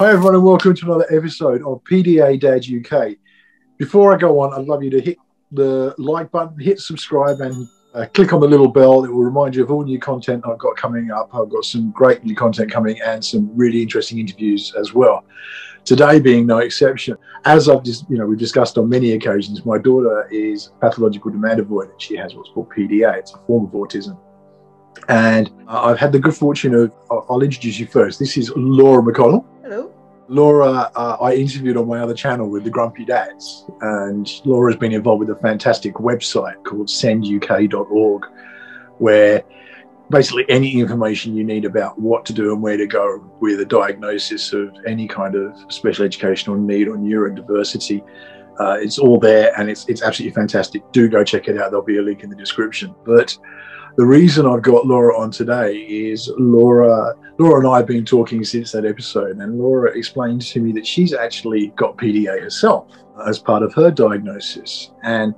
Hi everyone and welcome to another episode of PDA Dad UK. Before I go on, I'd love you to hit the like button, hit subscribe and click on the little bell. It will remind you of all new content I've got coming up. I've got some great new content coming and some really interesting interviews as well. Today being no exception. As we've discussed on many occasions, my daughter is pathological demand avoidance. She has what's called PDA. It's a form of autism. And I've had the good fortune of, I'll introduce you first. This is Laura McConnell. Hello. Laura, I interviewed on my other channel with the Grumpy Dads, and Laura's been involved with a fantastic website called senduk.org, where basically any information you need about what to do and where to go with a diagnosis of any kind of special educational need or neurodiversity, it's all there, and it's absolutely fantastic. Do go check it out. There'll be a link in the description. But the reason I've got Laura on today is Laura and I have been talking since that episode, and Laura explained to me that she's actually got PDA herself as part of her diagnosis. And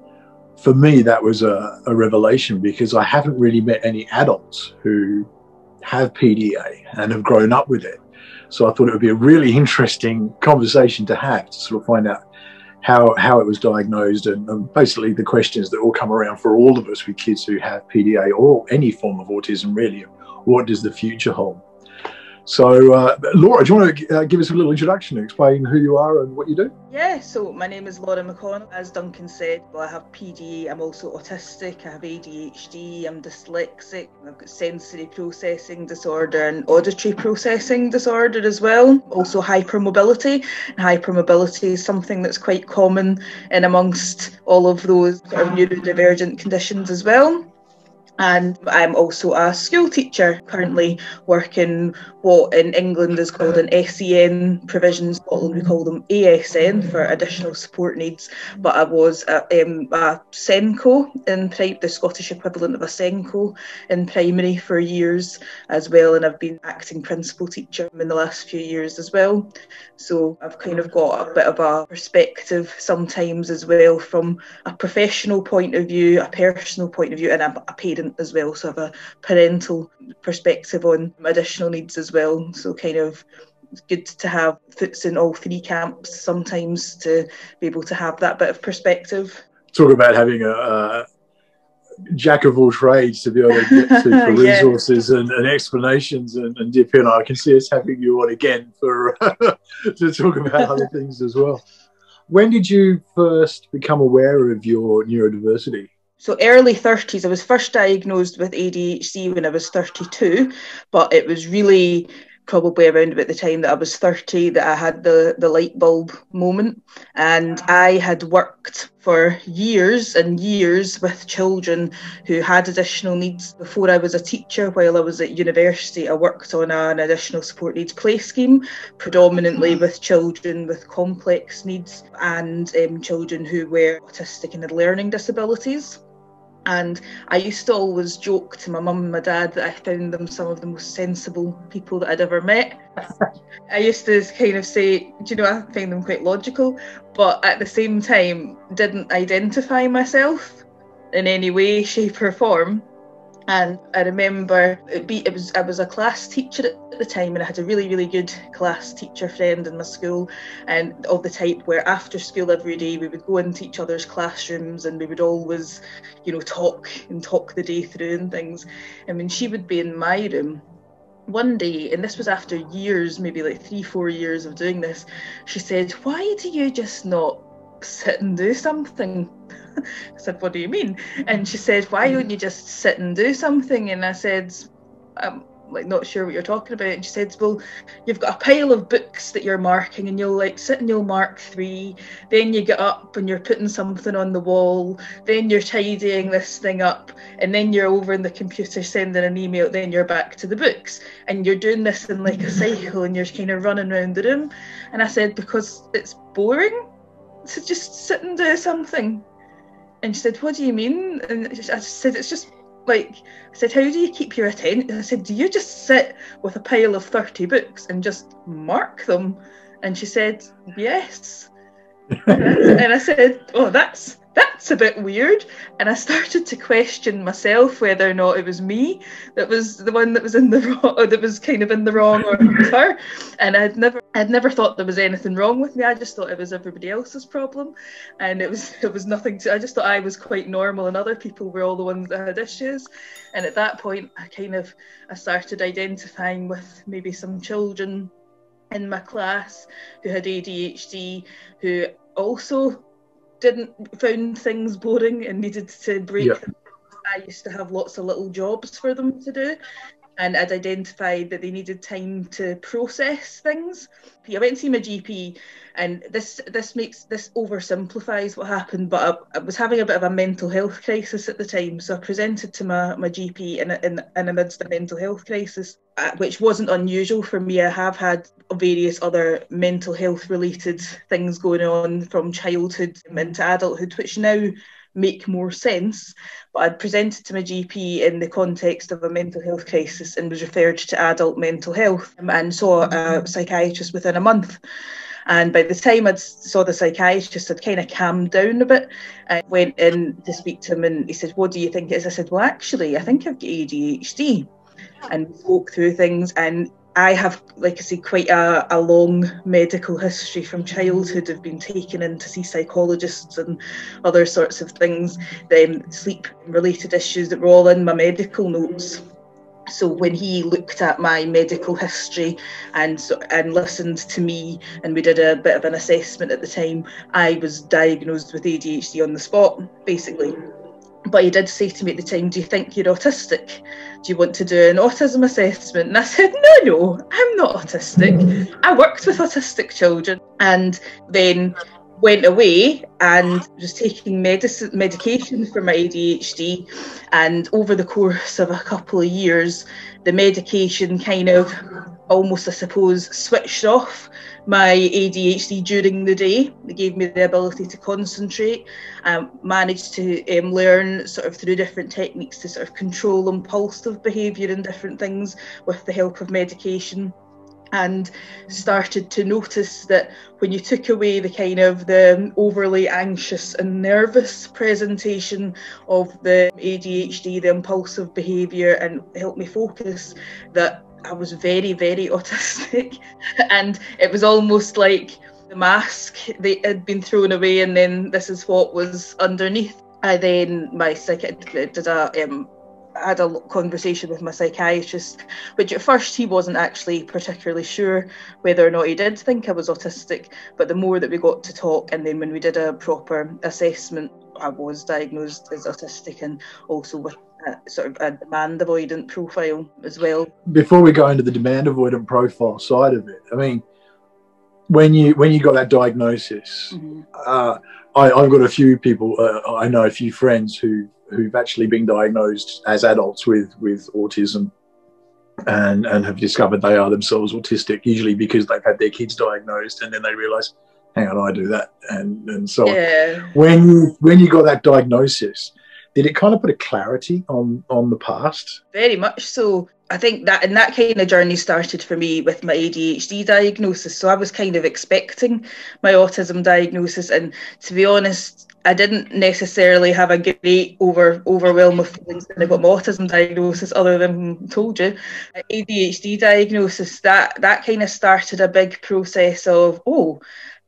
for me, that was a revelation, because I haven't really met any adults who have PDA and have grown up with it. So I thought it would be a really interesting conversation to have, to sort of find out how it was diagnosed and basically the questions that all come around for all of us with kids who have PDA or any form of autism, really. What does the future hold? So, Laura, do you want to give us a little introduction and explain who you are and what you do? Yeah, so my name is Laura McConnell. As Duncan said, well, I have PDA, I'm also autistic, I have ADHD, I'm dyslexic, I've got sensory processing disorder and auditory processing disorder as well. Also hypermobility. And hypermobility is something that's quite common in amongst all of those sort of neurodivergent conditions as well. And I'm also a school teacher, currently working what in England is called an SEN provision. In Scotland we call them ASN for additional support needs. But I was a SENCO, the Scottish equivalent of a SENCO in primary for years as well. And I've been acting principal teacher in the last few years as well. So I've kind of got a bit of a perspective sometimes as well from a professional point of view, a personal point of view, and a parent as well, so I have a parental perspective on additional needs as well. So kind of it's good to have foots in all three camps sometimes to be able to have that bit of perspective. Talk about having a jack of all trades to be able to get to for resources and explanations and dip in. I can see us having you on again for to talk about other things as well. When did you first become aware of your neurodiversity? So early 30s, I was first diagnosed with ADHD when I was 32, but it was really probably around about the time that I was 30 that I had the light bulb moment. And I had worked for years and years with children who had additional needs. Before I was a teacher, while I was at university, I worked on an additional support needs play scheme, predominantly with children with complex needs and children who were autistic and had learning disabilities. And I used to always joke to my mum and my dad that I found them some of the most sensible people that I'd ever met. I used to kind of say, I find them quite logical, but at the same time, didn't identify myself in any way, shape or form. And I remember I was a class teacher at the time, and I had a really, really good class teacher friend in my school, and of the type where after school every day we would go into each other's classrooms and we would always, talk the day through and things. I mean, she would be in my room one day, and this was after years, maybe like 3-4 years of doing this. She said, "Why do you just not sit and do something?" I said, "What do you mean?" And she said, "Why don't you just sit and do something?" And I said, "I'm not sure what you're talking about." And she said, "Well, you've got a pile of books that you're marking, and you'll sit and you'll mark 3, then you get up and you're putting something on the wall, then you're tidying this thing up, and then you're over in the computer sending an email, then you're back to the books, and you're doing this in like a cycle, and you're kind of running around the room." And I said, "Because it's boring, so just sit and do something." And she said, "What do you mean?" And I said, "It's just like," I said, "How do you keep your attention?" I said, "Do you just sit with a pile of 30 books and just mark them?" And she said, "Yes." And I said, "Oh, that's that's a bit weird. And I started to question myself whether or not it was me that was the one that was in the wrong, or that was kind of in the wrong, or it was her. And I'd never thought there was anything wrong with me. I just thought it was everybody else's problem, and it was nothing to. I just thought I was quite normal, and other people were all the ones that had issues. And at that point, I started identifying with maybe some children in my class who had ADHD, who also found things boring and needed to break them. I used to have lots of little jobs for them to do, and I'd identified that they needed time to process things. I went to see my GP, and this oversimplifies what happened, but I was having a bit of a mental health crisis at the time, so I presented to my GP in amidst a mental health crisis, which wasn't unusual for me. I have had various other mental health related things going on from childhood into adulthood, which now make more sense, but I'd presented to my GP in the context of a mental health crisis and was referred to adult mental health, and saw a psychiatrist within a month. And by the time I saw the psychiatrist, I'd kind of calmed down a bit. I went in to speak to him, and he said, "What do you think it is?" I said, "Well, actually, I think I've got ADHD." And we spoke through things, and I have, like I say, quite a long medical history from childhood. I've been taken in to see psychologists and other sorts of things, sleep-related issues that were all in my medical notes. So when he looked at my medical history and listened to me, and we did a bit of an assessment at the time, I was diagnosed with ADHD on the spot, basically. But he did say to me at the time, "Do you think you're autistic? Do you want to do an autism assessment?" And I said, no, I'm not autistic. I worked with autistic children, and then went away and was taking medication for my ADHD. And over the course of a couple of years, the medication kind of almost, I suppose, switched off my ADHD during the day. It gave me the ability to concentrate, managed to learn sort of through different techniques to sort of control impulsive behaviour and different things with the help of medication, and started to notice that when you took away the kind of the overly anxious and nervous presentation of the ADHD, the impulsive behaviour, and helped me focus, that I was very, very autistic. And it was almost like the mask that had been thrown away, and then this is what was underneath. My psychiatrist had a conversation with my psychiatrist, which at first he wasn't actually particularly sure whether or not he did think I was autistic, but the more that we got to talk, and then when we did a proper assessment, I was diagnosed as autistic, and also with sort of a demand avoidant profile as well. Before we go into the demand avoidant profile side of it, I mean, when you got that diagnosis, I've got a few people, I know a few friends who've actually been diagnosed as adults with autism and have discovered they are themselves autistic, usually because they've had their kids diagnosed and then they realise, hang on, I do that, and so on. When you got that diagnosis, did it kind of put a clarity on the past? Very much so. I think that kind of journey started for me with my ADHD diagnosis. So I was kind of expecting my autism diagnosis, and to be honest, I didn't necessarily have a great overwhelm of feelings when I got my autism diagnosis, other than told you. ADHD diagnosis, that kind of started a big process of,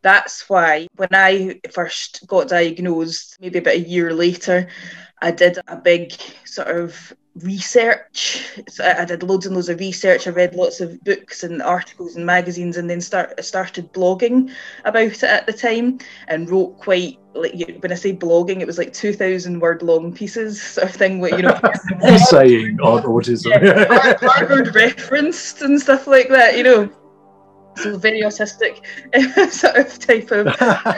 that's why when I first got diagnosed, maybe about a year later, I did a big sort of research. So I did loads and loads of research. I read lots of books and articles and magazines, and then started blogging about it at the time, and wrote quite, like, when I say blogging, it was like 2,000 word long pieces, sort of thing, where, essaying on autism, Harvard referenced and stuff like that, So very autistic sort of type of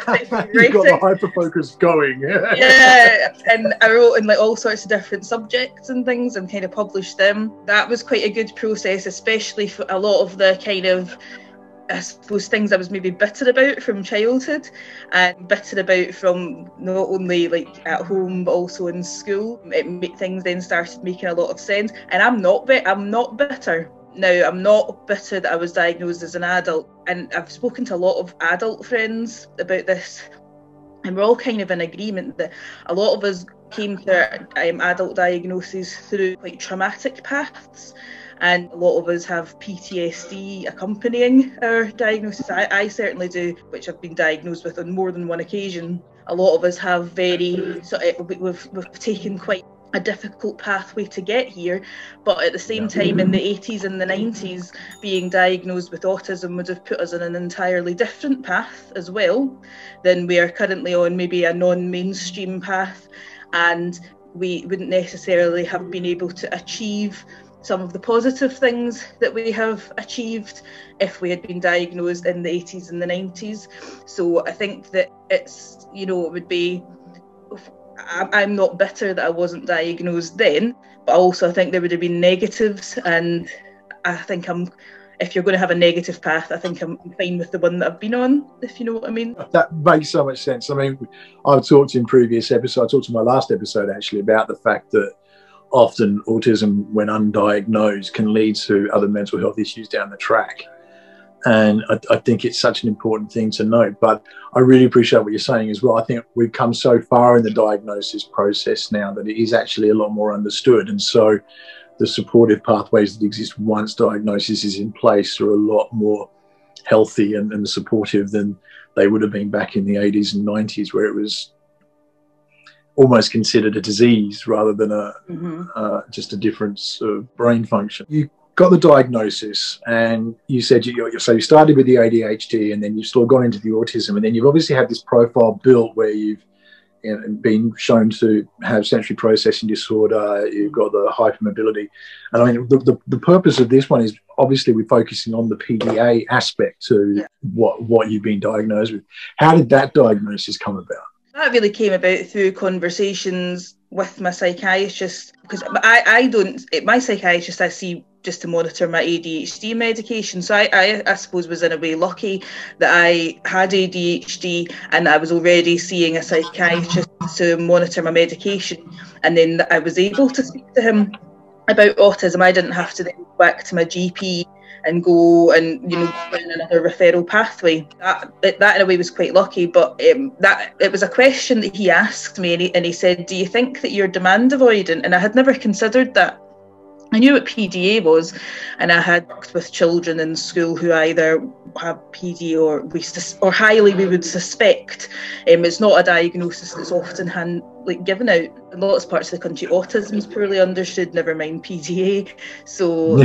writing. You've got the hyper-focus going. Yeah, and I wrote in like all sorts of different subjects and things, and kind of published them. That was quite a good process, especially for a lot of the kind of, I suppose, things I was maybe bitter about from childhood, and bitter about from not only like at home but also in school. Things then started making a lot of sense, and I'm not bitter. Now, I'm not bitter that I was diagnosed as an adult, and I've spoken to a lot of adult friends about this, And we're all kind of in agreement that a lot of us came to adult diagnoses through quite traumatic paths. And a lot of us have PTSD accompanying our diagnosis. I certainly do, which I've been diagnosed with on more than one occasion. A lot of us have we've taken quite a difficult pathway to get here, but at the same time, in the 80s and the 90s, being diagnosed with autism would have put us on an entirely different path as well than we are currently on, maybe a non-mainstream path, and we wouldn't necessarily have been able to achieve some of the positive things that we have achieved if we had been diagnosed in the 80s and the 90s. So I think that it's, it would be, I'm not bitter that I wasn't diagnosed then, but also I think there would have been negatives, and I think if you're going to have a negative path, I think I'm fine with the one that I've been on, if you know what I mean. That makes so much sense. I mean, I've talked in previous episodes, I talked in my last episode actually about the fact that often autism, when undiagnosed, can lead to other mental health issues down the track. And I think it's such an important thing to note. But I really appreciate what you're saying as well. I think we've come so far in the diagnosis process now that it is actually a lot more understood. And so the supportive pathways that exist once diagnosis is in place are a lot more healthy and supportive than they would have been back in the 80s and 90s, where it was almost considered a disease rather than just a difference of brain function. You got the diagnosis, and you said so you started with the ADHD, and then you've still gone into the autism, and then you've obviously had this profile built where you've been shown to have sensory processing disorder, you've got the hypermobility. And I mean, the purpose of this one is obviously we're focusing on the PDA aspect to what you've been diagnosed with. How did that diagnosis come about? That really came about through conversations with my psychiatrist, because my psychiatrist I see just to monitor my ADHD medication. So I suppose was in a way lucky that I had ADHD and I was already seeing a psychiatrist to monitor my medication. And then I was able to speak to him about autism. I didn't have to then go back to my GP and go and find another referral pathway. That in a way was quite lucky, but it was a question that he asked me, and he said, "Do you think that you're demand avoidant?" And I had never considered that. I knew what PDA was, and I had worked with children in school who either have PDA or highly we would suspect. It's not a diagnosis that's often given out. In lots of parts of the country, autism is poorly understood, never mind PDA. So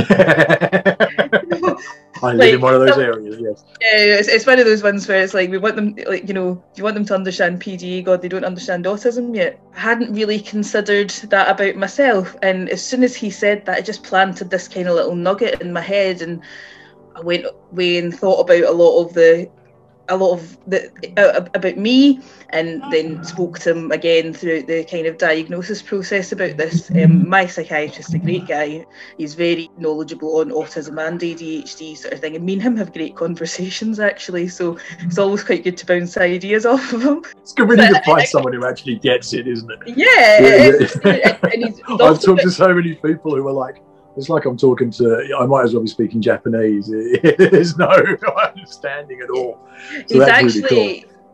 I live in one of those areas, yes. Yeah, it's one of those ones where it's like we want them, you want them to understand PDA. God, they don't understand autism yet. I hadn't really considered that about myself, and as soon as he said that, I just planted this kind of little nugget in my head, and I went away and thought about a lot of about me, and then spoke to him again throughout the kind of diagnosis process about this. My psychiatrist, a great guy, he's very knowledgeable on autism and ADHD sort of thing, and me and him have great conversations actually, so it's always quite good to bounce ideas off of him. It's good when you can find someone who actually gets it, isn't it? Yeah. And I've talked to so many people who are like, it's like I'm talking to, I might as well be speaking Japanese. There's no understanding at all. So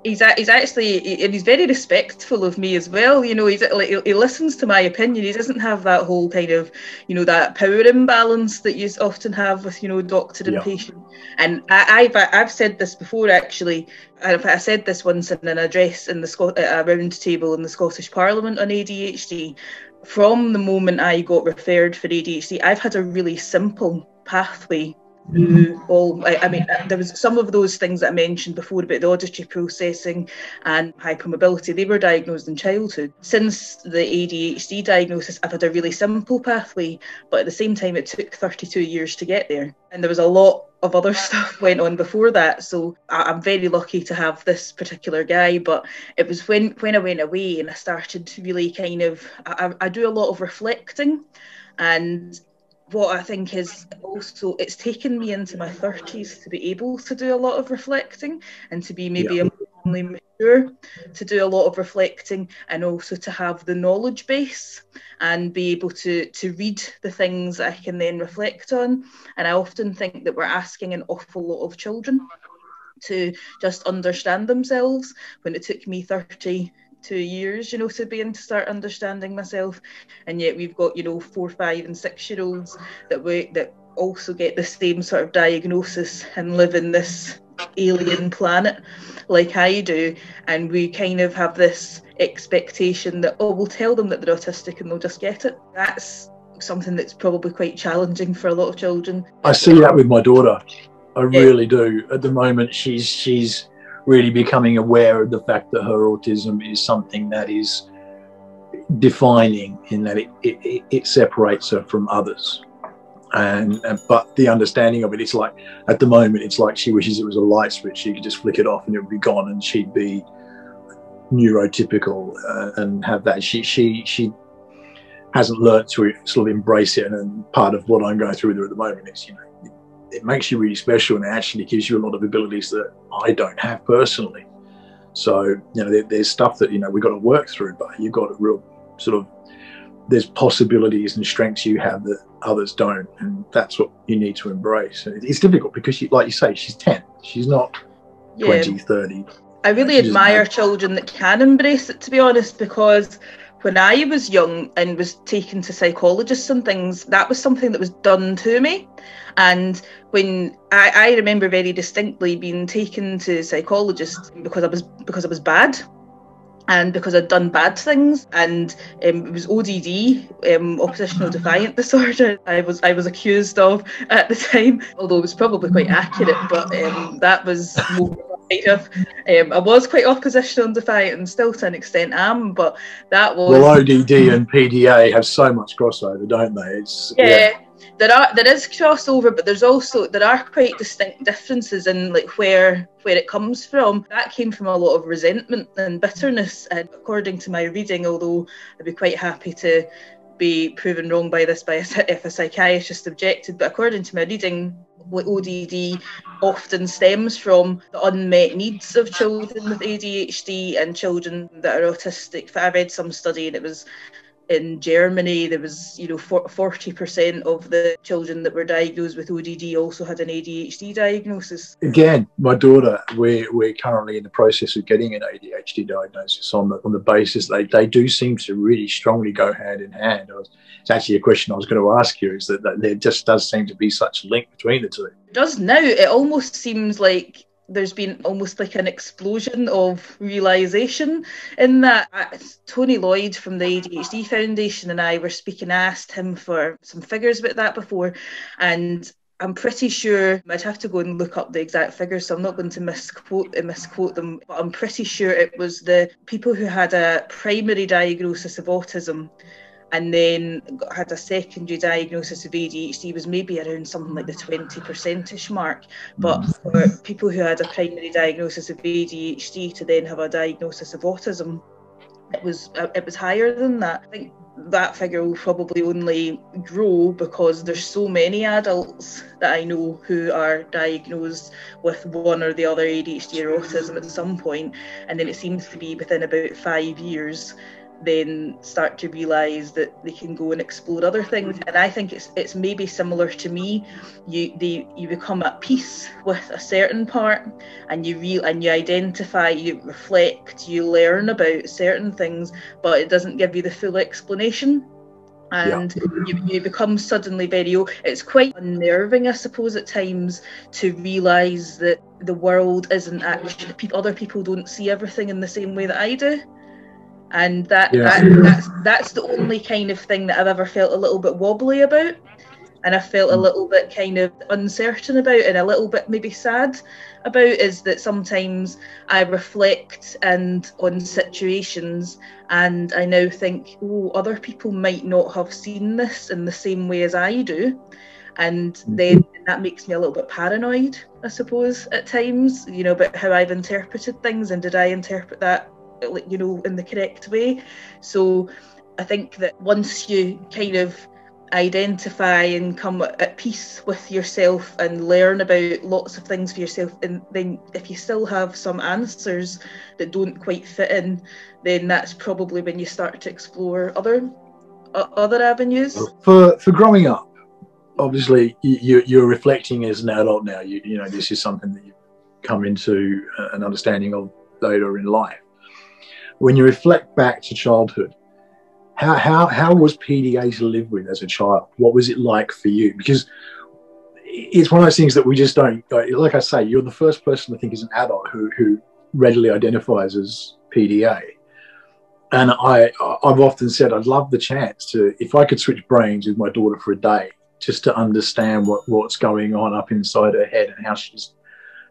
he's actually, and he's very respectful of me as well. He listens to my opinion. He doesn't have that whole kind of, that power imbalance that you often have with, doctor and patient. And I've said this before actually. I said this once in an address in at a round table in the Scottish Parliament on ADHD. From the moment I got referred for ADHD, I've had a really simple pathway through there was some of those things that I mentioned before about the auditory processing and hypermobility. They were diagnosed in childhood. Since the ADHD diagnosis, I've had a really simple pathway, but at the same time, it took 32 years to get there. And there was a lot of other stuff went on before that. So I'm very lucky to have this particular guy. But it was when I went away and I started to really kind of, I do a lot of reflecting, and what I think is also, it's taken me into my 30s to be able to do a lot of reflecting and to be maybe emotionally mature to do a lot of reflecting, and also to have the knowledge base and be able to read the things I can then reflect on. And I often think that we're asking an awful lot of children to just understand themselves, when it took me 32 years, you know, to be able to start understanding myself. And yet we've got, you know, 4, 5 and 6-year-olds that also get the same sort of diagnosis and live in this alien planet like I do, and we kind of have this expectation that, oh, we'll tell them that they're autistic and they'll just get it. That's something that's probably quite challenging for a lot of children. I see that with my daughter. I really do. At the moment, she's really becoming aware of the fact that her autism is something that is defining, in that it separates her from others. But the understanding of it, it's like, at the moment, it's like she wishes it was a light switch. She could just flick it off and it would be gone, and she'd be neurotypical and have that. She hasn't learned to sort of embrace it, and part of what I'm going through with her at the moment is, you know, it makes you really special, and it actually gives you a lot of abilities that I don't have personally. So, you know, there's stuff that, you know, we've got to work through, but you've got a real sort of, there's possibilities and strengths you have that others don't, and that's what you need to embrace. It's difficult because, like you say, she's 10, she's not 20, 30. I really admire children that can embrace it, to be honest, because when I was young and was taken to psychologists and things, that was something that was done to me. And when I remember very distinctly being taken to psychologists because I was bad, and because I'd done bad things, and it was ODD, oppositional defiant disorder, I was accused of at the time, although it was probably quite accurate, but that was more kind of, I was quite oppositional and defiant, and still to an extent am, but that was... Well, ODD and PDA have so much crossover, don't they? There is crossover, but there are quite distinct differences in like where it comes from. That came from a lot of resentment and bitterness, and according to my reading, although I'd be quite happy to be proven wrong by this if a psychiatrist objected, but according to my reading, ODD often stems from the unmet needs of children with ADHD and children that are autistic. I read some study, and it was in Germany, there was, you know, 40% of the children that were diagnosed with ODD also had an ADHD diagnosis. Again, my daughter, we're currently in the process of getting an ADHD diagnosis on the basis they do seem to really strongly go hand in hand. It's actually a question I was going to ask you, is that there just does seem to be such a link between the two. It does now. It almost seems like there's been almost like an explosion of realisation in that. Tony Lloyd from the ADHD Foundation and I were speaking. I asked him for some figures about that before, and I'm pretty sure, I'd have to go and look up the exact figures, so I'm not going to misquote them, but I'm pretty sure it was the people who had a primary diagnosis of autism and then had a secondary diagnosis of ADHD was maybe around something like the 20% mark. But for people who had a primary diagnosis of ADHD to then have a diagnosis of autism, it was higher than that. I think that figure will probably only grow because there's so many adults that I know who are diagnosed with one or the other ADHD or autism at some point, and then it seems to be within about 5 years then start to realise that they can go and explore other things. And I think it's maybe similar to me. You become at peace with a certain part, and you identify, you reflect, you learn about certain things, but it doesn't give you the full explanation. And you become suddenly it's quite unnerving, I suppose, at times, to realise that the world isn't actually, other people don't see everything in the same way that I do. And that's the only kind of thing that I've ever felt a little bit wobbly about, and I felt a little bit kind of uncertain about, and a little bit maybe sad about, is that sometimes I reflect on situations and I now think, oh, other people might not have seen this in the same way as I do, and then that makes me a little bit paranoid, I suppose, at times, you know, about how I've interpreted things, and did I interpret that, you know, in the correct way. So I think that once you kind of identify and come at peace with yourself and learn about lots of things for yourself, and then if you still have some answers that don't quite fit in, then that's probably when you start to explore other avenues. For growing up, obviously you're reflecting as an adult now. You know, this is something that come into an understanding of later in life. When you reflect back to childhood, how was PDA to live with as a child? What was it like for you? Because it's one of those things that we just don't, like I say, you're the first person I think as an adult who readily identifies as PDA. And I've often said I'd love the chance to, if I could switch brains with my daughter for a day, just to understand what's going on up inside her head and how she's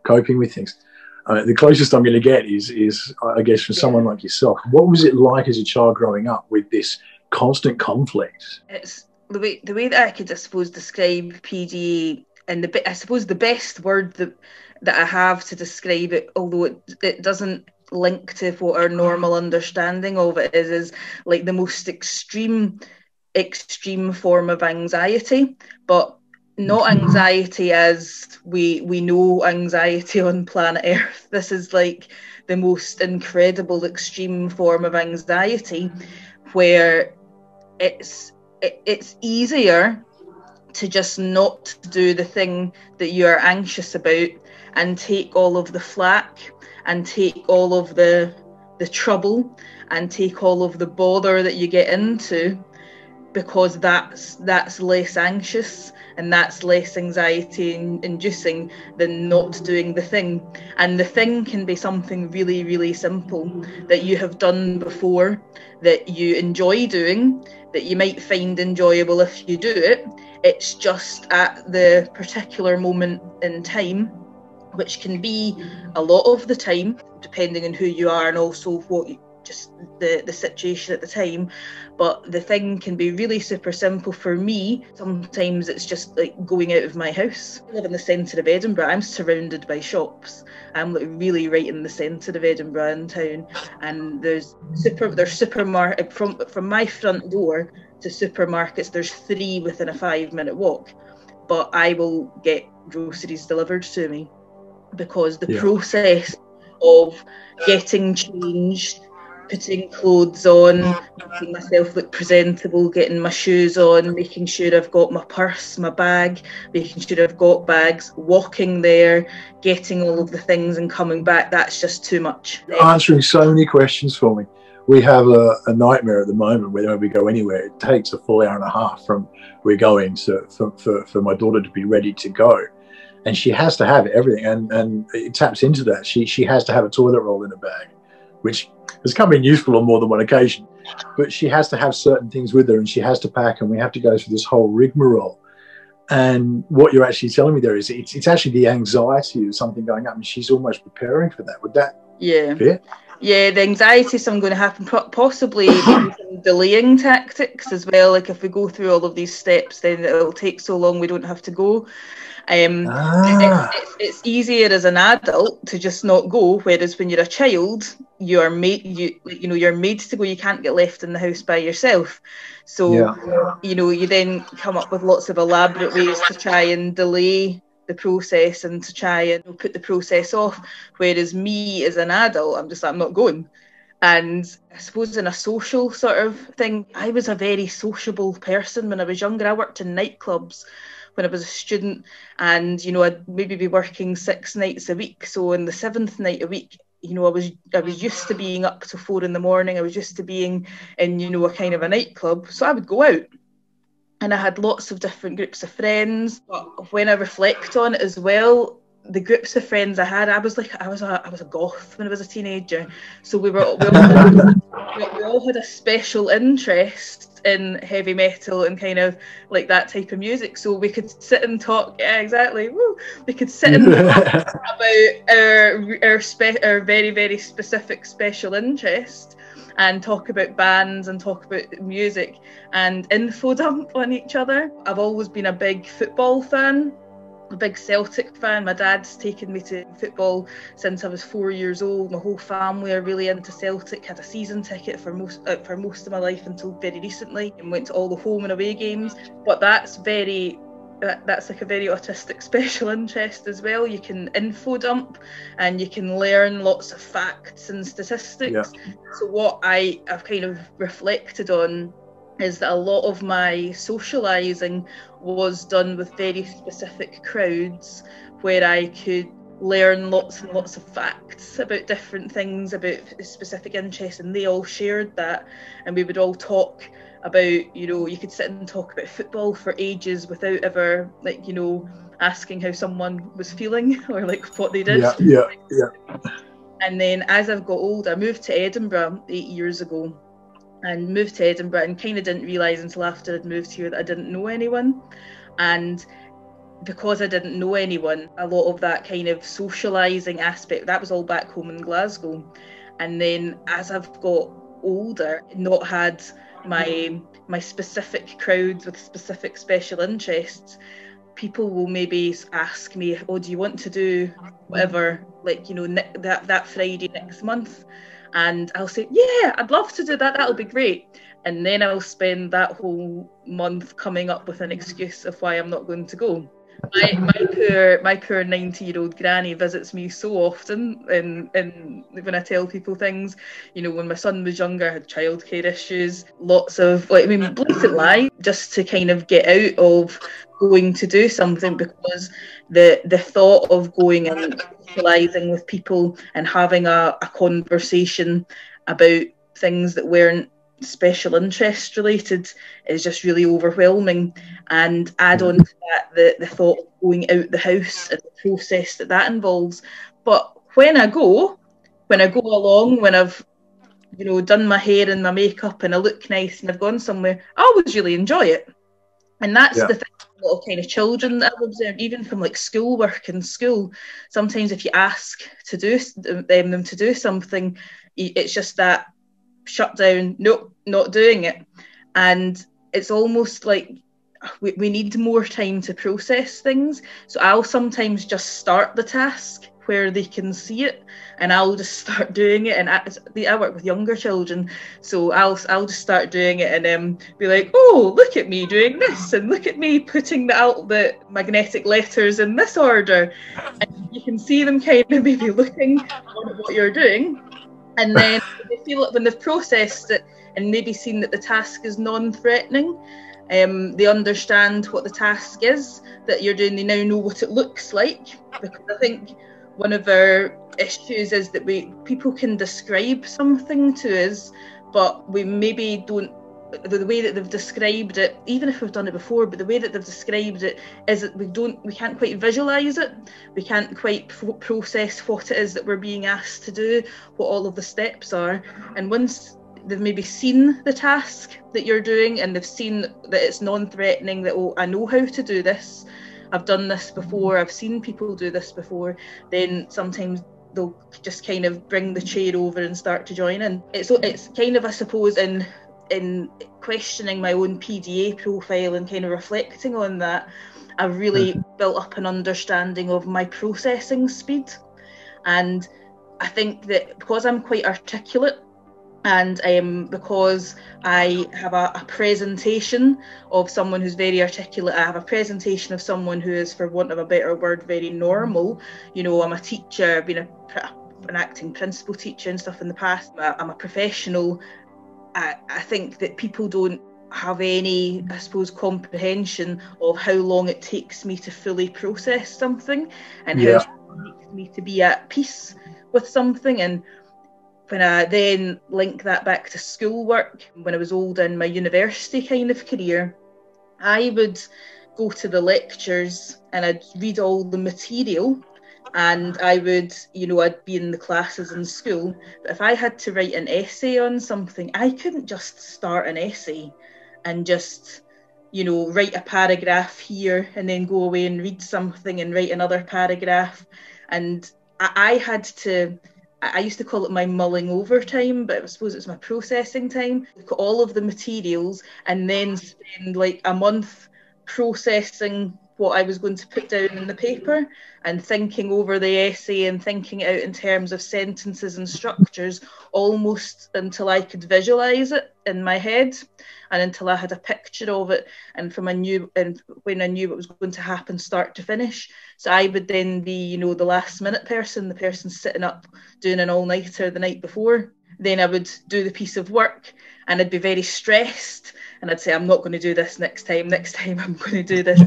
coping with things. The closest I'm going to get is I guess, from someone like yourself. What was it like as a child growing up with this constant conflict? It's the way that I could, I suppose, describe PDA, and I suppose the best word that I have to describe it, although it doesn't link to what our normal understanding of it is like the most extreme form of anxiety, but not anxiety as we know anxiety on planet Earth. This is like the most incredible extreme form of anxiety, where it's easier to just not do the thing that you are anxious about and take all of the flack and take all of the trouble and take all of the bother that you get into, because that's less anxious and that's less anxiety inducing than not doing the thing. And the thing can be something really, really simple that you have done before, that you enjoy doing, that you might find enjoyable if you do it. It's just at the particular moment in time, which can be a lot of the time, depending on who you are and also just the situation at the time. But the thing can be really super simple. For me, sometimes it's just like going out of my house. I live in the centre of Edinburgh. I'm surrounded by shops. I'm like really right in the centre of Edinburgh in town, and there's supermarket from my front door to supermarkets. There's 3 within a 5-minute walk, but I will get groceries delivered to me, because the process of getting changed, putting clothes on, making myself look presentable, getting my shoes on, making sure I've got my purse, my bag, making sure I've got bags, walking there, getting all of the things and coming back, that's just too much. You're answering so many questions for me. We have a nightmare at the moment whenever we go anywhere. It takes a full hour and a half from we're going for my daughter to be ready to go. And she has to have everything, and it taps into that. She has to have a toilet roll in her bag, which has come in useful on more than one occasion. But she has to have certain things with her, and she has to pack, and we have to go through this whole rigmarole. And what you're actually telling me there is it's actually the anxiety of something going up, and she's almost preparing for that. Would that fit? Yeah, the anxiety is going to happen, possibly maybe some delaying tactics as well. Like if we go through all of these steps, then it'll take so long we don't have to go. It's easier as an adult to just not go, whereas when you're a child, you're made to go. You can't get left in the house by yourself. So you then come up with lots of elaborate ways to try and delay the process and to try and put the process off. Whereas me as an adult, I'm not going. And I suppose in a social sort of thing, I was a very sociable person when I was younger. I worked in nightclubs when I was a student, and I'd maybe be working 6 nights a week. So in the 7th night a week, I was used to being up till 4 a.m. I was used to being in a kind of a nightclub. So I would go out, and I had lots of different groups of friends. But when I reflect on it as well, the groups of friends I had, I was a goth when I was a teenager. So we all had a special interest in heavy metal and kind of like that type of music. So we could sit and talk. Yeah, exactly. Woo. We could sit and talk about our very, very specific special interest, and talk about bands and talk about music and info dump on each other. I've always been a big football fan, a big Celtic fan. My dad's taken me to football since I was 4 years old. My whole family are really into Celtic. Had a season ticket for most of my life until very recently, and went to all the home and away games. But that's like a very autistic special interest as well. You can info dump and you can learn lots of facts and statistics. Yeah. So what I've kind of reflected on is that a lot of my socialising was done with very specific crowds, where I could learn lots and lots of facts about different things, about specific interests, and they all shared that, and we would all talk about, you could sit and talk about football for ages without ever, like, asking how someone was feeling or like what they did. Yeah. And then as I've got older, I moved to Edinburgh 8 years ago, and moved to Edinburgh and kind of didn't realise until after I'd moved here that I didn't know anyone. And because I didn't know anyone, a lot of that kind of socialising aspect, that was all back home in Glasgow. And then as I've got older, not had my specific crowds with specific special interests, people will maybe ask me, oh, do you want to do whatever, like, that Friday next month? And I'll say, yeah, I'd love to do that, that'll be great. And then I'll spend that whole month coming up with an excuse of why I'm not going to go. My poor 90-year-old granny visits me so often, and when I tell people things, when my son was younger, I had childcare issues, lots of, blatant lie, just to kind of get out of going to do something, because the thought of going and socialising with people and having a conversation about things that weren't special interest related is just really overwhelming. And add on to that the thought of going out the house and the process that involves. But when I go along, when I've done my hair and my makeup and I look nice and I've gone somewhere, I always really enjoy it. And that's the thing, a lot of kind of children that I've observed, even from like schoolwork in school. Sometimes if you ask to do them to do something, it's just that shut down, nope, not doing it. And it's almost like we need more time to process things. So I'll sometimes just start the task where they can see it, and I'll just start doing it. And I work with younger children, so I'll just start doing it and be like, oh, look at me doing this, and look at me putting the magnetic letters in this order. And you can see them kind of maybe looking at what you're doing. And then they feel it when they've processed it and maybe seen that the task is non-threatening. They understand what the task is that you're doing. They now know what it looks like, because I think one of our issues is that people can describe something to us, but we maybe don't. The way that they've described it, even if we've done it before, but the way that they've described it is that we can't quite visualise it. We can't quite process what it is that we're being asked to do, what all of the steps are. And once they've maybe seen the task that you're doing and they've seen that it's non-threatening, that, oh, I know how to do this, I've done this before, I've seen people do this before, then sometimes they'll just kind of bring the chair over and start to join in. It's kind of, I suppose, in questioning my own PDA profile and kind of reflecting on that, I've really built up an understanding of my processing speed. And I think that because I'm quite articulate, and because I have a presentation of someone who's very articulate, I have a presentation of someone who is, for want of a better word, very normal. I'm a teacher, I've been an acting principal teacher and stuff in the past. I'm a professional. I think that people don't have any, I suppose, comprehension of how long it takes me to fully process something, and how long it takes me to be at peace with something. And when I then link that back to schoolwork, when I was older in my university kind of career, I would go to the lectures and I'd read all the material, and I would, I'd be in the classes in school. But if I had to write an essay on something, I couldn't just start an essay and just, write a paragraph here and then go away and read something and write another paragraph. And I used to call it my mulling over time, but I suppose it's my processing time. Look at all of the materials and then spend like a month processing what I was going to put down in the paper and thinking over the essay and thinking it out in terms of sentences and structures, almost until I could visualise it in my head and until I had a picture of it, and when I knew what was going to happen start to finish. So I would then be, the last minute person, the person sitting up doing an all-nighter the night before. Then I would do the piece of work and I'd be very stressed, and I'd say, I'm not going to do this next time I'm going to do this.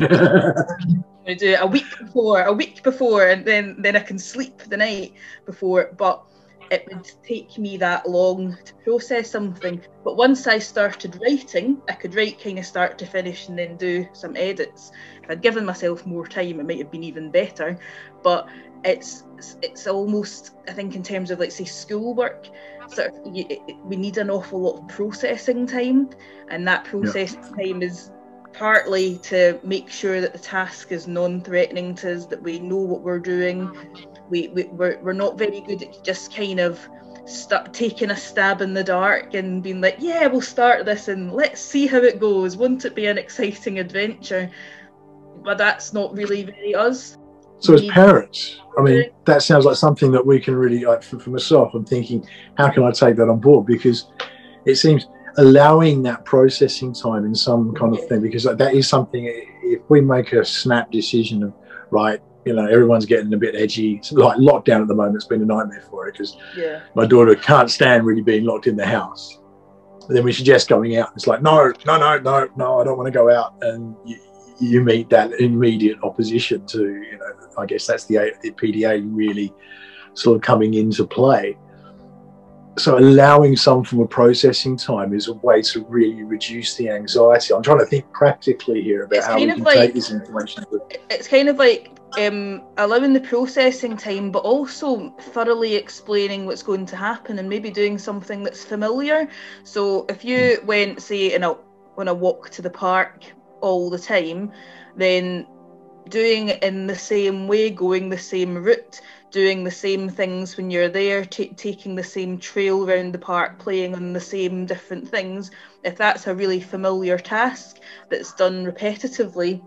going to do it a week before, and then I can sleep the night before. But it would take me that long to process something. But once I started writing, I could write kind of start to finish and then do some edits. If I'd given myself more time, it might have been even better. But it's almost, I think, in terms of, like, say, schoolwork, sort of, we need an awful lot of processing time, and that processing time is partly to make sure that the task is non-threatening to us, that we know what we're doing. We're not very good at just kind of taking a stab in the dark and being like, yeah, we'll start this and let's see how it goes. Won't it be an exciting adventure? But that's not really very us. So as parents, I mean, that sounds like something that we can really, like, for myself, I'm thinking, how can I take that on board? Because it seems allowing that processing time in some kind of thing, because that is something, if we make a snap decision of, right, you know, everyone's getting a bit edgy, like lockdown at the moment, it's been a nightmare for her because my daughter can't stand really being locked in the house. And then we suggest going out. It's like, no, I don't want to go out. And you meet that immediate opposition to, you know, I guess that's the PDA really sort of coming into play. So allowing some form of processing time is a way to really reduce the anxiety. I'm trying to think practically here about how we can take this information. It's kind of like allowing the processing time, but also thoroughly explaining what's going to happen and maybe doing something that's familiar. So if you went, say, on a walk to the park all the time, then doing it in the same way, going the same route, doing the same things when you're there, taking the same trail around the park, playing on the same different things, if that's a really familiar task that's done repetitively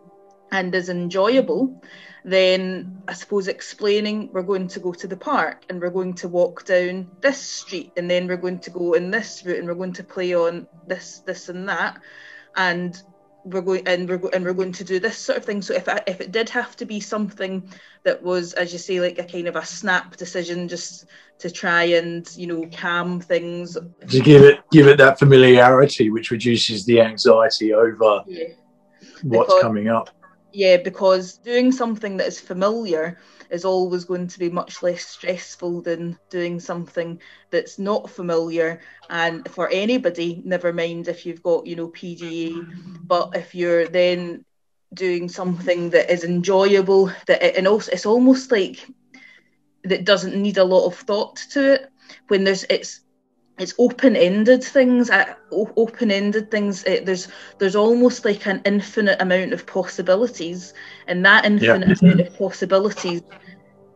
and is enjoyable, then I suppose explaining, we're going to go to the park and we're going to walk down this street and then we're going to go in this route and we're going to play on this and that, and we're going to do this sort of thing. So if it did have to be something that was, as you say, like a kind of a snap decision, just to try and, you know, calm things, to give it that familiarity, which reduces the anxiety over what's coming up. Yeah, because doing something that is familiar is always going to be much less stressful than doing something that's not familiar. And for anybody, never mind if you've got, you know, PDA, but if you're then doing something that is enjoyable, and also it's almost like that doesn't need a lot of thought to it. When it's open-ended things. There's almost like an infinite amount of possibilities, and that infinite amount of possibilities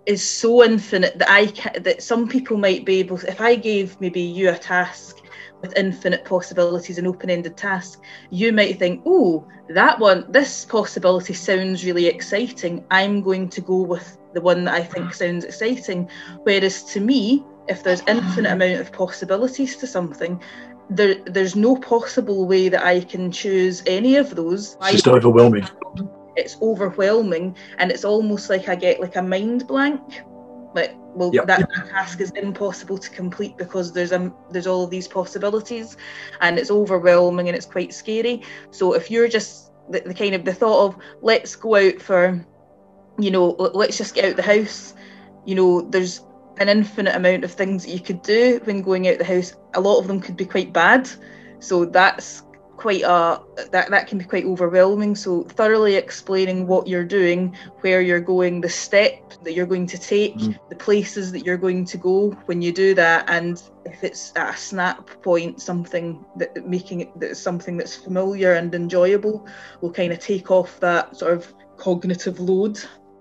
is so infinite that some people might be able. If I gave maybe you a task with infinite possibilities, an open-ended task, you might think, oh, this possibility sounds really exciting. I'm going to go with the one that I think sounds exciting. Whereas to me, if there's infinite amount of possibilities to something, there's no possible way that I can choose any of those. It's just overwhelming. It's overwhelming, and it's almost like I get like a mind blank. Like, well, that task is impossible to complete because there's all of these possibilities, and it's overwhelming and it's quite scary. So if you're just the kind of the thought of, let's go out for, you know, let's just get out the house, you know, there's an infinite amount of things that you could do when going out the house. A lot of them could be quite bad, so that's quite that can be quite overwhelming. So thoroughly explaining what you're doing, where you're going, the step that you're going to take, the places that you're going to go when you do that, and if it's at a snap point, something something that's familiar and enjoyable will kind of take off that sort of cognitive load.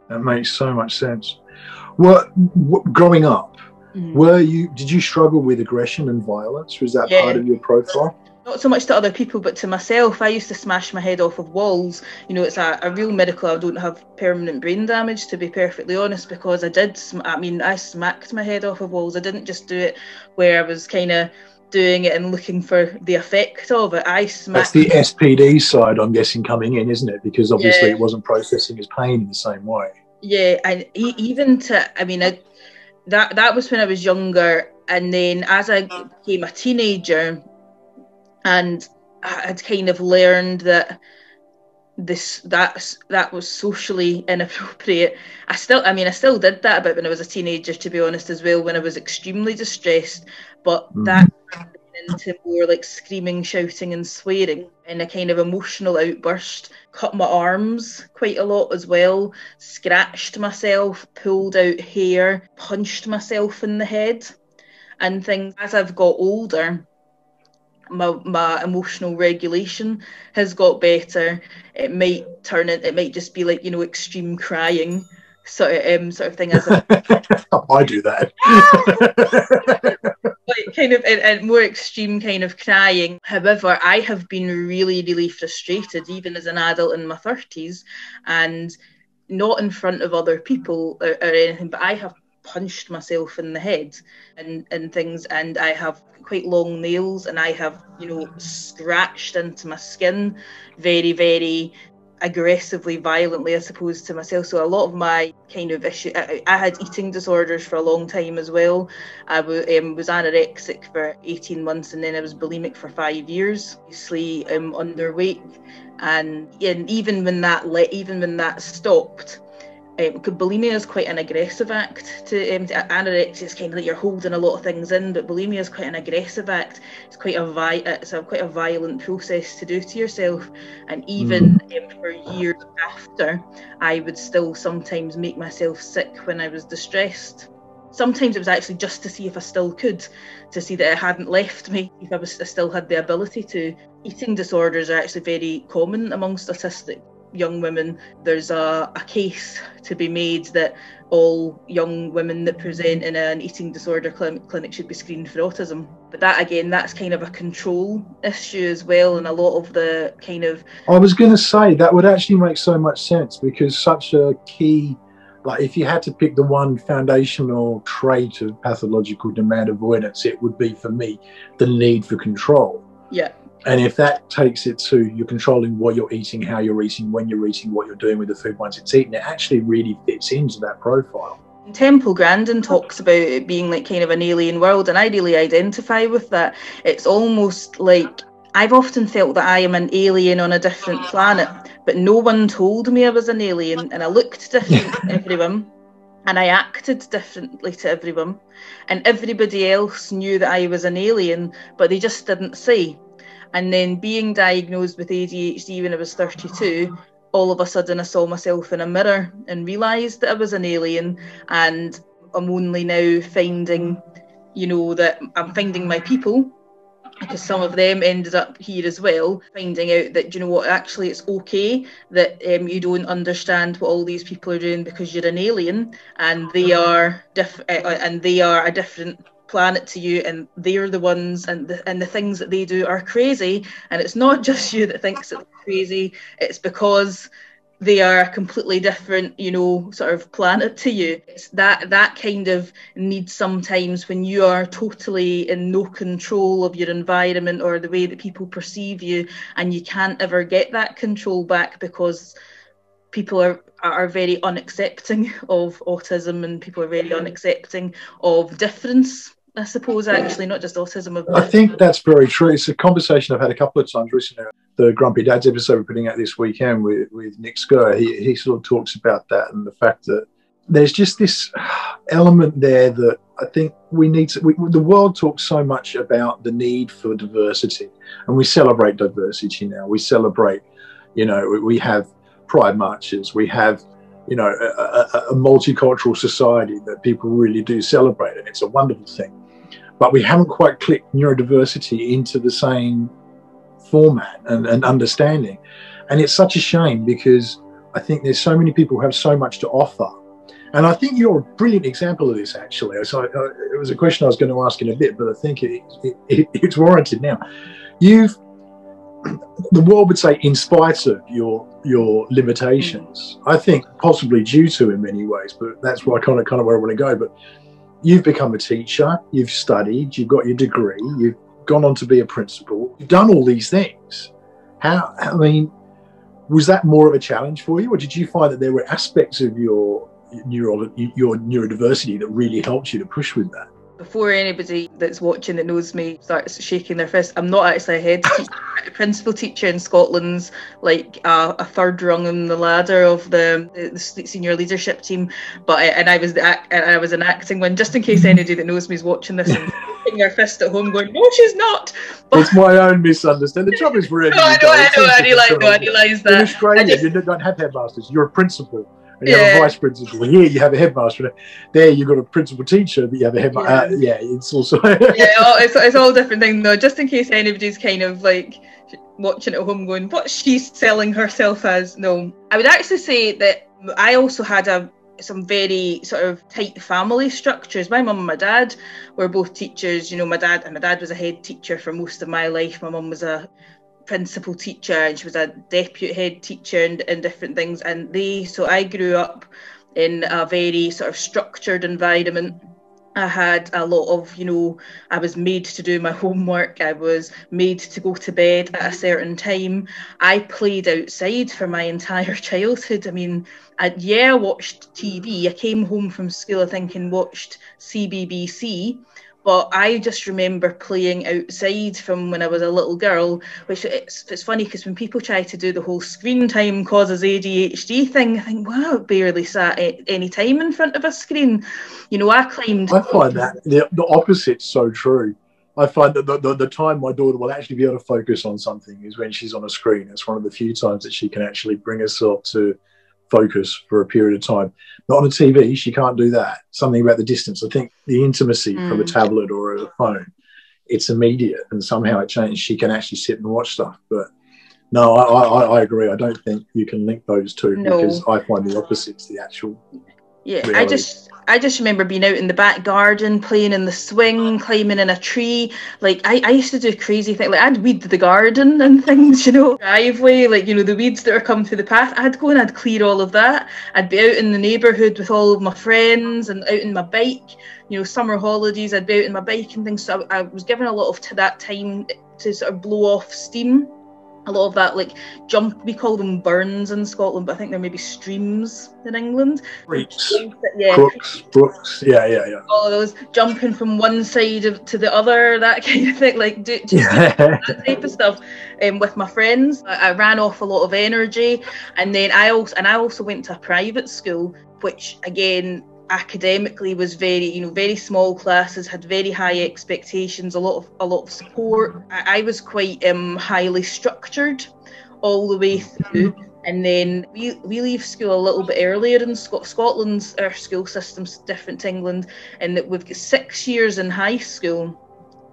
That makes so much sense. What growing up, did you struggle with aggression and violence? Was that part of your profile? Not so much to other people, but to myself. I used to smash my head off of walls. You know, it's a real miracle I don't have permanent brain damage, to be perfectly honest, because I smacked my head off of walls. I didn't just do it where I was kind of doing it and looking for the effect of it. That's the SPD side, I'm guessing, coming in, isn't it? Because obviously it wasn't processing as pain in the same way. Yeah, and that was when I was younger, and then as I became a teenager, and I had kind of learned that that was socially inappropriate. I still did that a bit when I was a teenager, to be honest, as well, when I was extremely distressed, but that into more like screaming, shouting and swearing in a kind of emotional outburst. Cut my arms quite a lot as well, scratched myself, pulled out hair, punched myself in the head and things. As I've got older, my emotional regulation has got better. It might just be like, extreme crying sort of thing. As I do that. Like kind of and more extreme kind of crying. However, I have been really, really frustrated, even as an adult in my 30s, and not in front of other people or anything, but I have punched myself in the head and things, and I have quite long nails, and I have, scratched into my skin very, very aggressively, violently, I suppose, to myself. So a lot of my kind of issue, I had eating disorders for a long time as well. I was anorexic for 18 months, and then I was bulimic for 5 years. Obviously, underweight, and even when that stopped. Bulimia is quite an aggressive act to anorexia is kind of like you're holding a lot of things in, but bulimia is quite an aggressive act. It's quite a violent process to do to yourself, and even for years after, I would still sometimes make myself sick when I was distressed. Sometimes it was actually just to see if I still could, to see that it hadn't left me, if I still had the ability to. Eating disorders are actually very common amongst autistic young women. There's a case to be made that all young women that present in an eating disorder clinic should be screened for autism. But that's kind of a control issue as well, and a lot of the kind of... I was going to say, that would actually make so much sense, because such a key, like if you had to pick the one foundational trait of pathological demand avoidance, it would be, for me, the need for control. Yeah. And if that takes it to you're controlling what you're eating, how you're eating, when you're eating, what you're doing with the food once it's eaten, it actually really fits into that profile. Temple Grandin talks about it being like kind of an alien world, and I really identify with that. It's almost like I've often felt that I am an alien on a different planet, but no one told me I was an alien, and I looked different to everyone, and I acted differently to everyone, and everybody else knew that I was an alien, but they just didn't say. And then being diagnosed with ADHD when I was 32, all of a sudden I saw myself in a mirror and realised that I was an alien, and I'm only now finding, that I'm finding my people, because some of them ended up here as well, finding out that, actually it's okay that you don't understand what all these people are doing because you're an alien, and they are a different planet to you, and they're the ones, and the things that they do are crazy, and it's not just you that thinks it's crazy, it's because they are a completely different, sort of planet to you. It's that kind of need sometimes when you are totally in no control of your environment or the way that people perceive you, and you can't ever get that control back because people are very unaccepting of autism, and people are very unaccepting of difference. I suppose, actually, not just autism. I think that's very true. It's a conversation I've had a couple of times recently. The Grumpy Dads episode we're putting out this weekend with Nick Skur, he sort of talks about that, and the fact that there's just this element there that I think we need to... the world talks so much about the need for diversity, and we celebrate diversity now. We celebrate, we have pride marches, we have, a multicultural society that people really do celebrate, and it's a wonderful thing. But we haven't quite clicked neurodiversity into the same format and understanding. And it's such a shame, because I think there's so many people who have so much to offer. And I think you're a brilliant example of this, actually. So it was a question I was going to ask in a bit, but I think it's warranted now. The world would say, in spite of your limitations, I think possibly due to in many ways, but that's why kind of where I want to go. But you've become a teacher, you've studied, you've got your degree, you've gone on to be a principal, you've done all these things. Was that more of a challenge for you, or did you find that there were aspects of your neurodiversity that really helped you to push with that? Before anybody that's watching that knows me starts shaking their fist, I'm not actually a head teacher, a principal teacher in Scotland's like a third rung on the ladder of the senior leadership team. But and I was an acting one, just in case anybody that knows me is watching this and shaking their fist at home, going, "No, she's not." But it's my own misunderstanding. The trouble is, wherever I realise that. In Australia, you don't have headmasters. You're a principal. And you have a vice principal. Here you have a headmaster. There you've got a principal teacher, but you have a headmaster. It's also it's all different things though. Just in case anybody's kind of like watching at home going, "What's she selling herself as?" No, I would actually say that I also had some very sort of tight family structures. My mum and my dad were both teachers. You know, my dad was a head teacher for most of my life. My mum was a principal teacher and she was a deputy head teacher and different things, and so I grew up in a very sort of structured environment. I had a lot of, I was made to do my homework, I was made to go to bed at a certain time. I played outside for my entire childhood. I mean, I watched TV. I came home from school, I think, and watched CBBC. But I just remember playing outside from when I was a little girl, which it's funny because when people try to do the whole screen time causes ADHD thing, I think, wow, I barely sat any time in front of a screen. I climbed. I find that the opposite's so true. I find that the time my daughter will actually be able to focus on something is when she's on a screen. It's one of the few times that she can actually bring herself to focus for a period of time. Not on a TV, she can't do that. Something about the distance. I think the intimacy from a tablet or a phone, it's immediate, and somehow it changed. She can actually sit and watch stuff. But no, I agree. I don't think you can link those two because I find the opposite's the actual reality. I just remember being out in the back garden, playing in the swing, climbing in a tree. Like I used to do crazy things. Like I'd weed the garden and things, driveway, like, the weeds that are coming through the path. I'd go and I'd clear all of that. I'd be out in the neighbourhood with all of my friends and out in my bike. Summer holidays, I'd be out in my bike and things. So I was given a lot of that time to sort of blow off steam. A lot of that, like, we call them burns in Scotland, but I think there may be streams in England. Brooks, yeah. All of those, jumping from one side to the other, that kind of thing, like, that type of stuff. With my friends, I ran off a lot of energy, and then I also went to a private school, which again, academically was very small classes, had very high expectations, a lot of support. I was quite highly structured all the way through, and then we leave school a little bit earlier in Scotland's our school system's different to England, and that we've got 6 years in high school,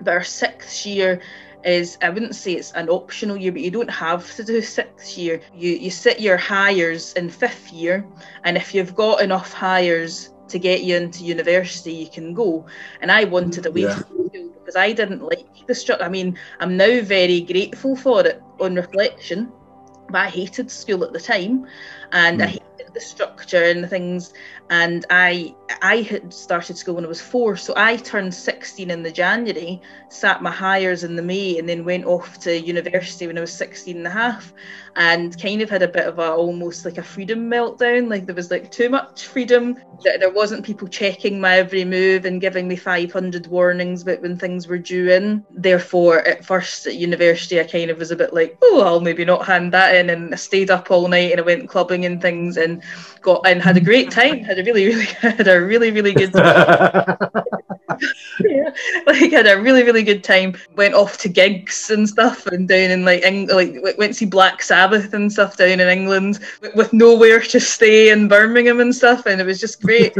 but our 6th year is, I wouldn't say it's an optional year, but you don't have to do 6th year. You sit your hires in 5th year, and if you've got enough hires to get you into university, you can go. And I wanted away from school because I didn't like the structure. I mean, I'm now very grateful for it on reflection, but I hated school at the time, and I hated the structure and the things. And I had started school when I was 4, so I turned 16 in the January, sat my hires in the May, and then went off to university when I was 16 and a half, and kind of had a bit of almost like a freedom meltdown. Like there was like too much freedom. There wasn't people checking my every move and giving me 500 warnings about when things were due in. Therefore, at first at university, I kind of was a bit like, oh, I'll maybe not hand that in, and I stayed up all night and I went clubbing and things and had a great time. Had a really good had a really good time. Went off to gigs and stuff, and down in went to see Black Sabbath and stuff down in England with nowhere to stay in Birmingham and stuff, and it was just great.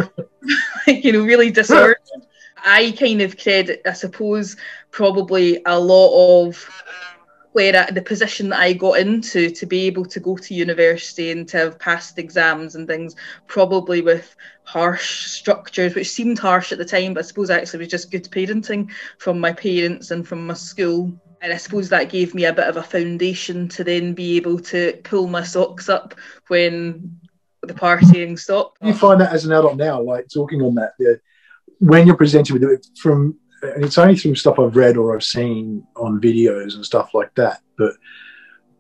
Really disordered. I kind of credit, I suppose, probably a lot of the position that I got into to be able to go to university and to have passed exams and things, probably with harsh structures, which seemed harsh at the time, but I suppose actually was just good parenting from my parents and from my school. And I suppose that gave me a bit of a foundation to then be able to pull my socks up when the partying stopped. You find that as an adult now, like talking on that, when you're presented with it and it's only through stuff I've read or I've seen on videos and stuff like that, but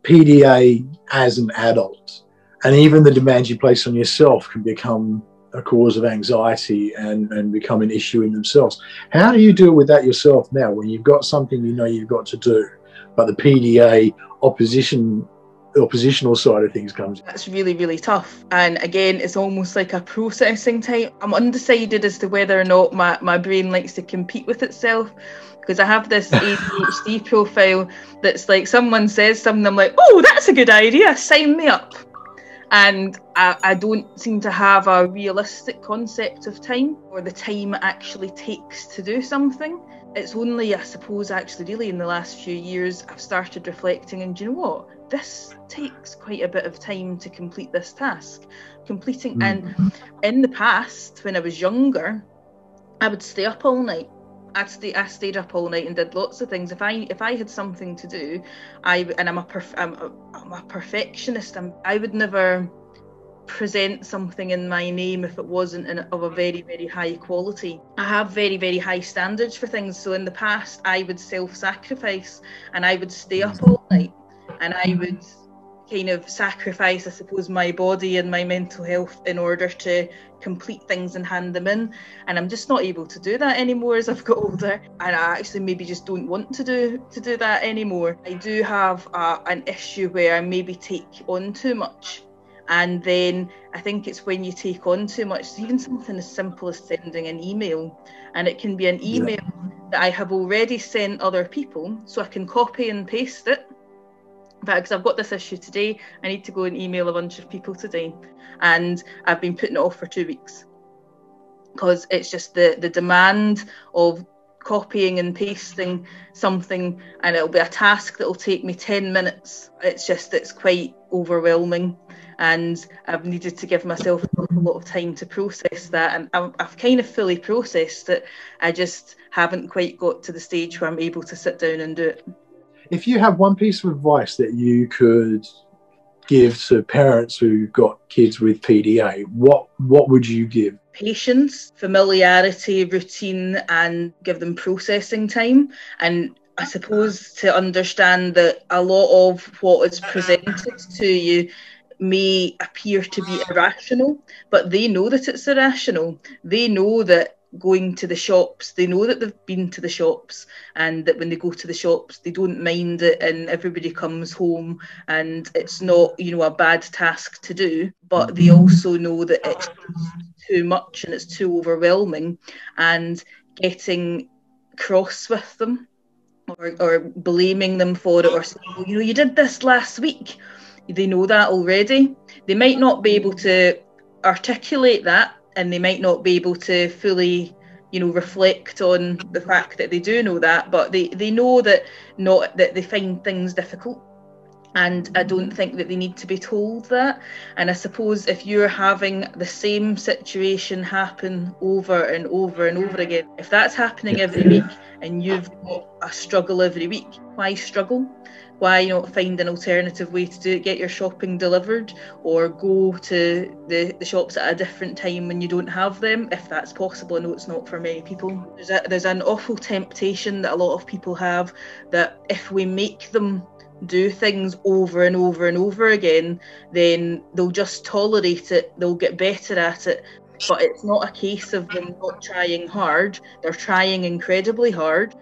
PDA as an adult and even the demands you place on yourself can become a cause of anxiety and become an issue in themselves. How do you deal with that yourself now when you've got something you know you've got to do, but the PDA oppositional side of things comes in? That's really, really tough. And again, it's almost like a processing time. I'm undecided as to whether or not my brain likes to compete with itself, because I have this ADHD profile that's like, someone says something, I'm like, oh, that's a good idea, sign me up. And I don't seem to have a realistic concept of time, or the time it actually takes to do something. It's only, I suppose, actually really in the last few years I've started reflecting, and do you know what? This takes quite a bit of time to complete this task. And in the past, when I was younger, I would stay up all night. I stayed up all night and did lots of things. If I had something to do, I'm a perfectionist. I would never present something in my name if it wasn't of a very, very high quality. I have very, very high standards for things. So in the past, I would self-sacrifice, and I would stay up all night, and I would kind of sacrifice, I suppose, my body and my mental health in order to complete things and hand them in. And I'm just not able to do that anymore as I've got older, and I actually maybe just don't want to do that anymore. I do have an issue where I maybe take on too much, and then I think it's when you take on too much, even something as simple as sending an email, and it can be an email that I have already sent other people, so I can copy and paste it. Because I've got this issue today, I need to go and email a bunch of people today, and I've been putting it off for 2 weeks because it's just the demand of copying and pasting something, and it'll be a task that will take me 10 minutes. It's quite overwhelming, and I've needed to give myself a lot of time to process that, and I've kind of fully processed it. I just haven't quite got to the stage where I'm able to sit down and do it. If you have one piece of advice that you could give to parents who've got kids with PDA, what would you give? Patience, familiarity, routine, and give them processing time. And I suppose to understand that a lot of what is presented to you may appear to be irrational, but they know that it's irrational. They know that going to the shops, they know that they've been to the shops, and that when they go to the shops they don't mind it, and everybody comes home and it's not, a bad task to do, but they also know that it's too much and it's too overwhelming, and getting cross with them or blaming them for it, or saying, well, you did this last week. They know that already. They might not be able to articulate that, and they might not be able to fully, reflect on the fact that they do know that, but they know that they find things difficult. And I don't think that they need to be told that. And I suppose if you're having the same situation happen over and over and over again, if that's happening every week and you've got a struggle every week, why struggle? Why not find an alternative way to do it? Get your shopping delivered, or go to the shops at a different time when you don't have them, if that's possible. I know it's not for many people. There's an awful temptation that a lot of people have, that if we make them do things over and over and over again, then they'll just tolerate it, they'll get better at it. But it's not a case of them not trying hard. They're trying incredibly hard.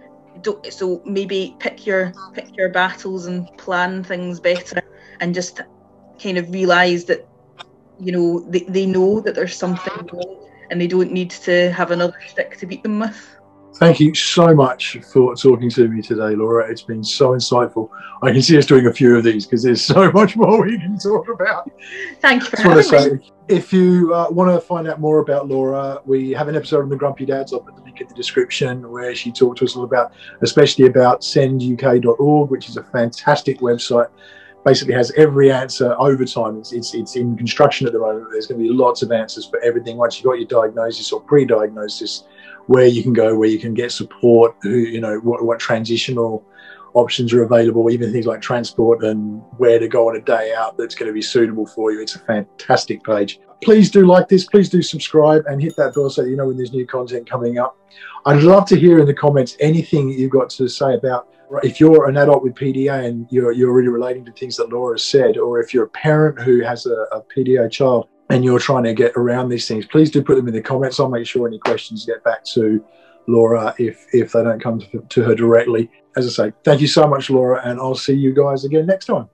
So maybe pick your battles and plan things better, and just kind of realise that they know that there's something wrong, and they don't need to have another stick to beat them with. Thank you so much for talking to me today, Laura. It's been so insightful. I can see us doing a few of these because there's so much more we can talk about. Thank you for having me. If you want to find out more about Laura, we have an episode on the Grumpy Dads. I'll put the link in the description, where she talked to us all about, especially about senduk.org, which is a fantastic website. Basically has every answer over time. It's in construction at the moment. There's going to be lots of answers for everything. Once you've got your diagnosis or pre-diagnosis, where you can go, where you can get support, what transitional options are available, even things like transport and where to go on a day out that's going to be suitable for you. It's a fantastic page. Please do like this, please do subscribe and hit that bell so that you know when there's new content coming up. I'd love to hear in the comments anything you've got to say about, if you're an adult with PDA and you're really relating to things that Laura said, or if you're a parent who has a PDA child, and you're trying to get around these things, please do put them in the comments. I'll make sure any questions get back to Laura if they don't come to her directly. As I say, thank you so much, Laura, and I'll see you guys again next time.